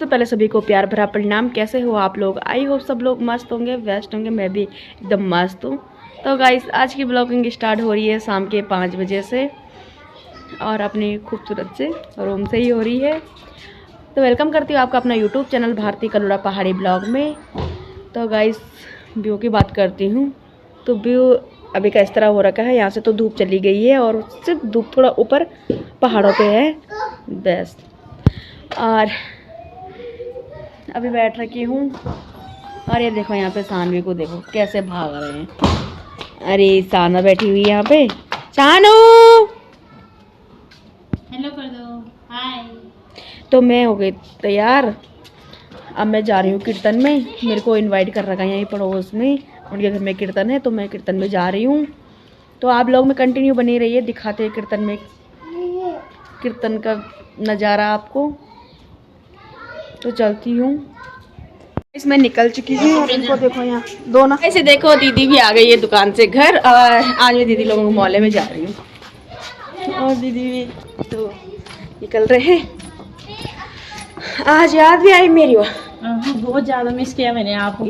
तो पहले सभी को प्यार भरा प्रणाम। कैसे हो आप लोग? आई होप सब लोग मस्त होंगे, बेस्ट होंगे। मैं भी एकदम मस्त हूँ। तो गाइस आज की ब्लॉगिंग स्टार्ट हो रही है शाम के 5 बजे से और अपने खूबसूरत से रूम से ही हो रही है। तो वेलकम करती हूँ आपका अपना यूट्यूब चैनल भारती कलोड़ा पहाड़ी ब्लॉग में। तो गाइस व्यू की बात करती हूँ तो व्यू अभी का इस तरह हो रखा है। यहाँ से तो धूप चली गई है और उससे धूप थोड़ा ऊपर पहाड़ों पे है बेस्ट। और अभी बैठ रखी हूँ और ये देखो यहाँ पे सानवी को देखो कैसे भाग रहे हैं। अरे साना बैठी हुई है यहाँ पे। चानू हेलो कर दो, हाय। तो मैं हो गई तैयार। अब मैं जा रही हूँ कीर्तन में। मेरे को इनवाइट कर रखा है यहीं पड़ोस में, उनके घर में कीर्तन है तो मैं कीर्तन में जा रही हूँ। तो आप लोग में कंटिन्यू बनी रहिए, दिखाते हैं कीर्तन में कीर्तन का नज़ारा आपको। तो चलती हूँ। इसमें निकल चुकी हूँ और इनको देखो यहाँ दोनों ऐसे देखो। दीदी भी आ गई है दुकान से घर और आज मैं दीदी लोगों को मोहल्ले में जा रही हूँ और दीदी भी तो निकल रहे हैं। आज याद भी आई मेरी बहुत ज़्यादा मिस किया मैंने आपको।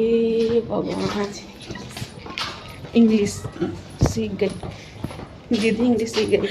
इंग्लिश सीख गई दीदी, इंग्लिश सीख गई।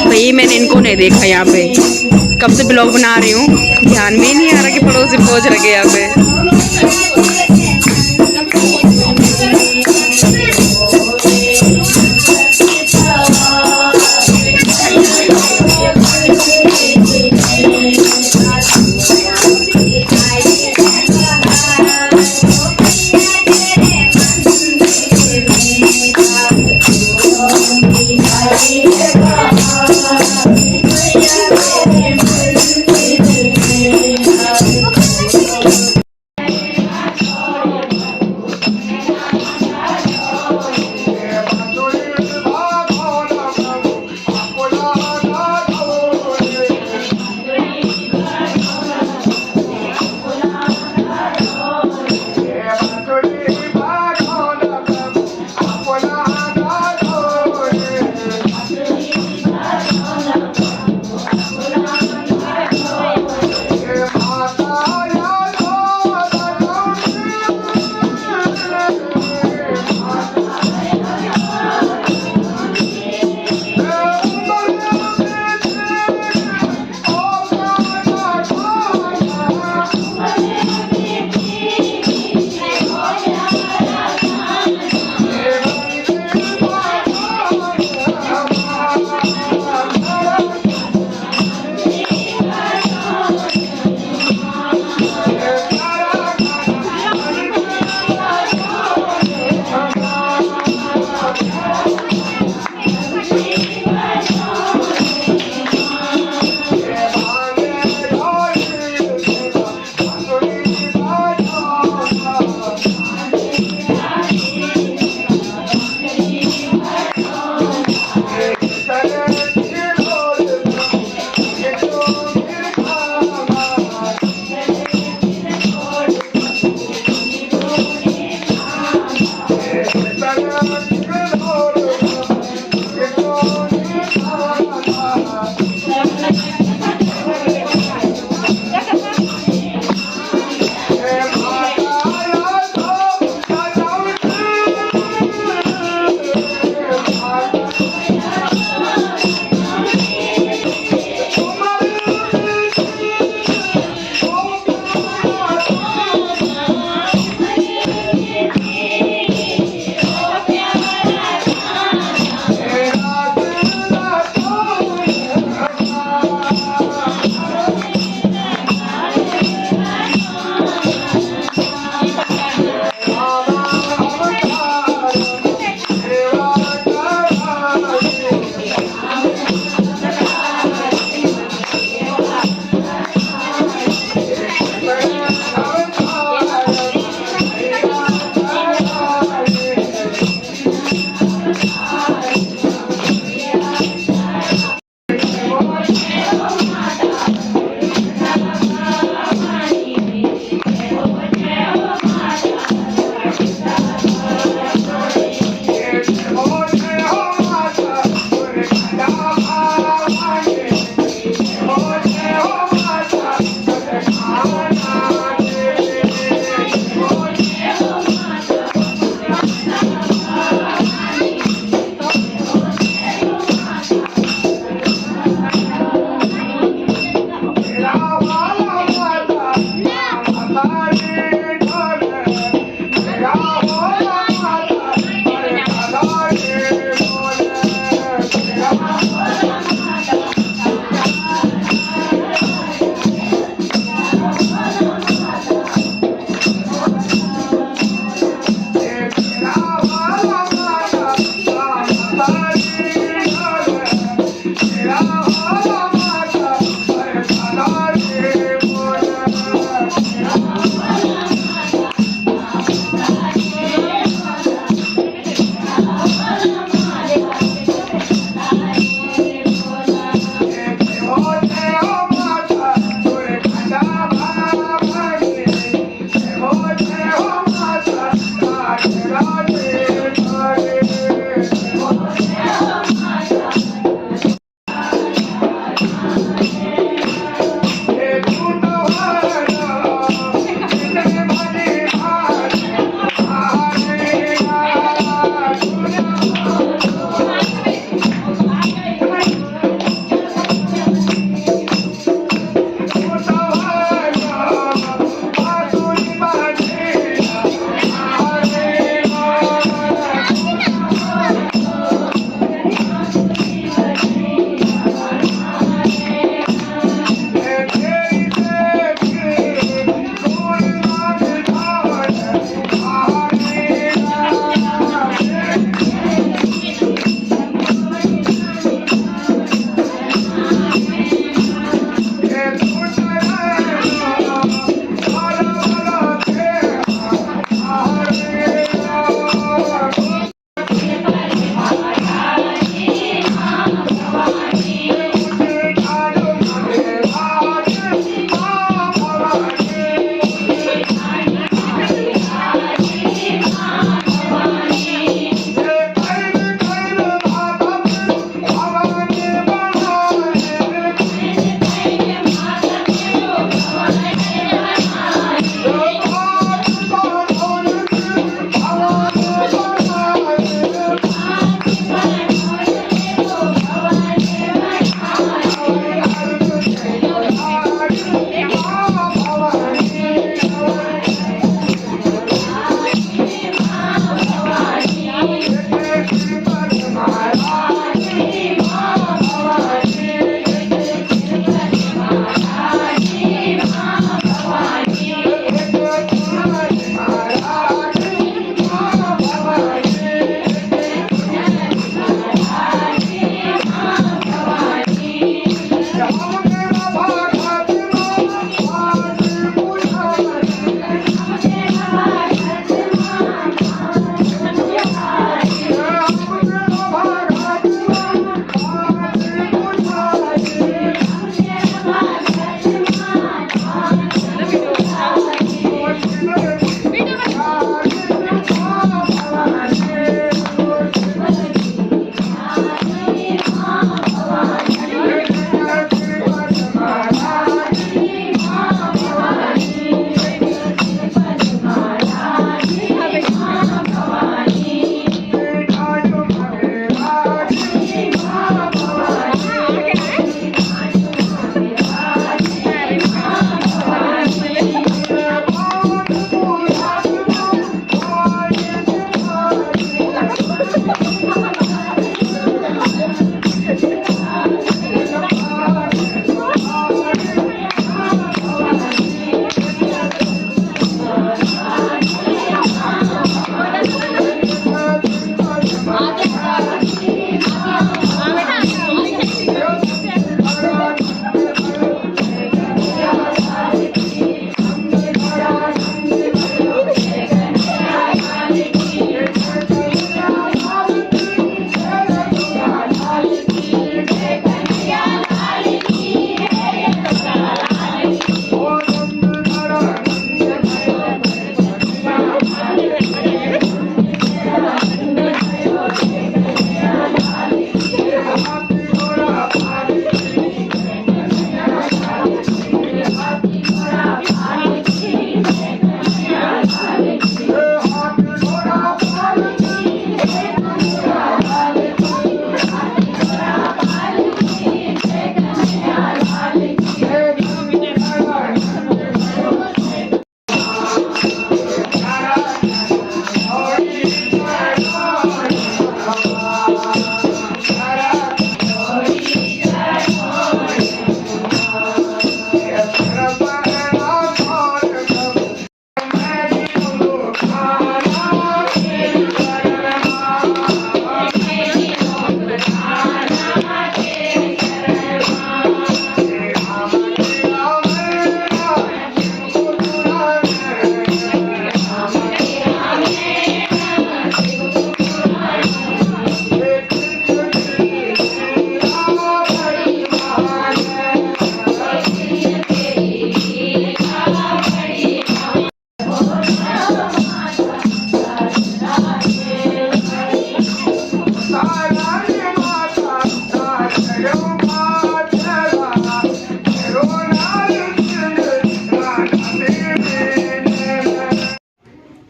भाई मैंने इनको नहीं देखा यहाँ पे, कब से ब्लॉग बना रही हूँ, ध्यान में ही नहीं आ रहा कि पड़ोसी पहुँच रखे यहाँ पे।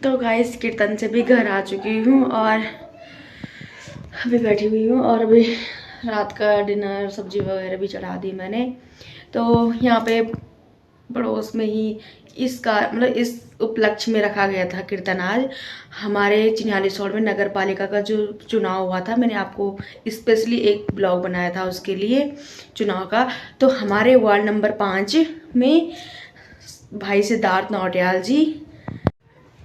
तो गाइस कीर्तन से भी घर आ चुकी हूँ और अभी बैठी हुई हूँ और अभी रात का डिनर सब्जी वगैरह भी चढ़ा दी मैंने। तो यहाँ पे पड़ोस में ही इसका मतलब इस उपलक्ष्य में रखा गया था कीर्तन। आज हमारे चिन्यालीसौड़ में नगर पालिका का जो चुनाव हुआ था, मैंने आपको स्पेशली एक ब्लॉग बनाया था उसके लिए चुनाव का। तो हमारे वार्ड नंबर 5 में भाई सिद्धार्थ नौटियाल जी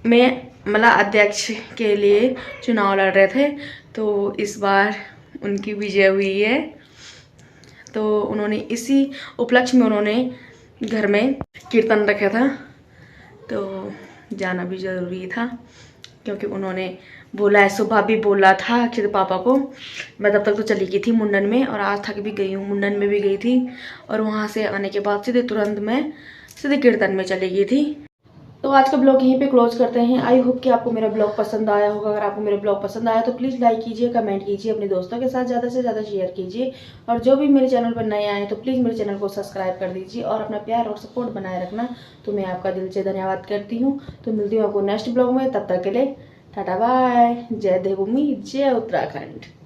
में मतलब अध्यक्ष के लिए चुनाव लड़ रहे थे। तो इस बार उनकी विजय हुई है। तो उन्होंने इसी उपलक्ष्य में उन्होंने घर में कीर्तन रखा था, तो जाना भी ज़रूरी था क्योंकि उन्होंने बोला है। सुबह भी बोला था अक्षित पापा को, मैं तब तक तो चली गई थी मुंडन में और आज थक भी गई हूँ, मुंडन में भी गई थी और वहाँ से आने के बाद सीधे तुरंत मैं सीधे कीर्तन में चली गई थी। तो आज का ब्लॉग यहीं पे क्लोज करते हैं। आई होप कि आपको मेरा ब्लॉग पसंद आया होगा। अगर आपको मेरा ब्लॉग पसंद आया तो प्लीज़ लाइक कीजिए, कमेंट कीजिए, अपने दोस्तों के साथ ज़्यादा से ज़्यादा शेयर कीजिए और जो भी मेरे चैनल पर नए आए तो प्लीज़ मेरे चैनल को सब्सक्राइब कर दीजिए और अपना प्यार और सपोर्ट बनाए रखना। तो मैं आपका दिल से धन्यवाद करती हूँ। तो मिलती हूँ आपको नेक्स्ट ब्लॉग में, तब तक के लिए टाटा बाय। जय देवभूमि, जय उत्तराखंड।